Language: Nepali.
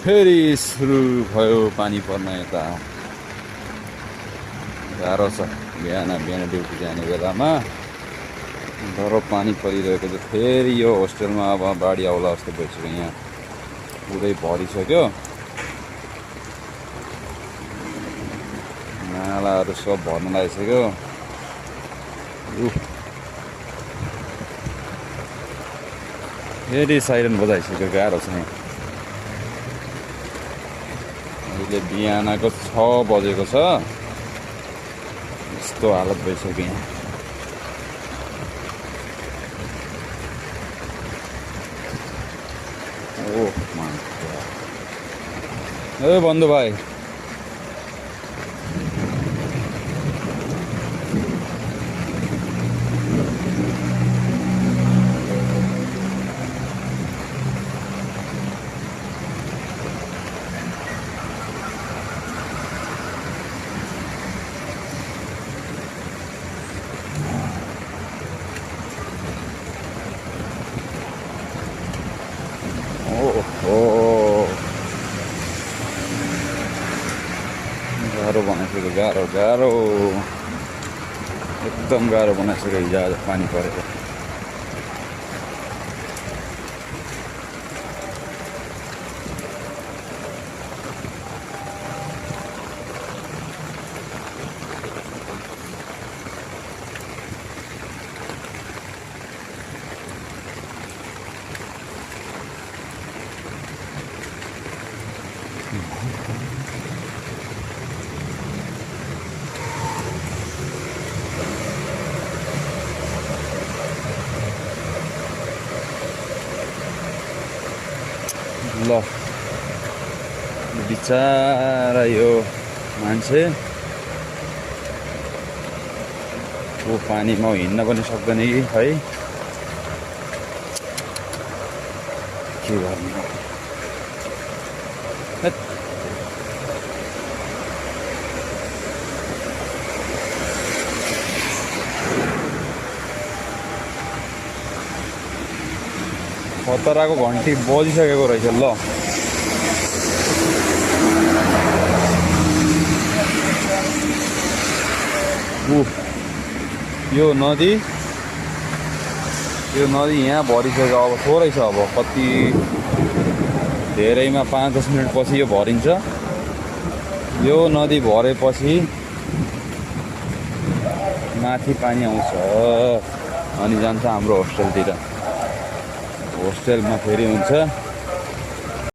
फेरि सुरु भयो पानी पर्न। यता गाह्रो छ बिहान ड्युटी जाने बेलामा डर पानी परिरहेको छ। फेरि यो होस्टेलमा अब बाढी आउला जस्तो भइसक्यो। यहाँ पुरै भरिसक्यो, नालाहरू सब भर्न लागिसक्यो। फेरि साइरन बजाइसक्यो, गाह्रो छ यहाँ। अहिले बिहानको 6 बजेको छ, यस्तो हालत भइसक्यो यहाँ। ए बन्धु भाइ, गाह्रो बनाइसक्यो, गाह्रो एकदम गाह्रो बनाइसक्यो हिजो आज पानी परेको। ल बिचारा यो मान्छे वो पानीमा हिँड्न पनि सक्दैन कि है, के गर्नु। खतराको घन्टी बजिसकेको रहेछ। ल यो नदी यहाँ भरिसक्यो। अब थोरै छ, अब कति धेरैमा 5-10 मिनट पछि यो भरिन्छ। यो नदी भरेपछि माथि पानी आउँछ अनि जान्छ हाम्रो होस्टेलतिर। होस्टेलमा फेरि हुन्छ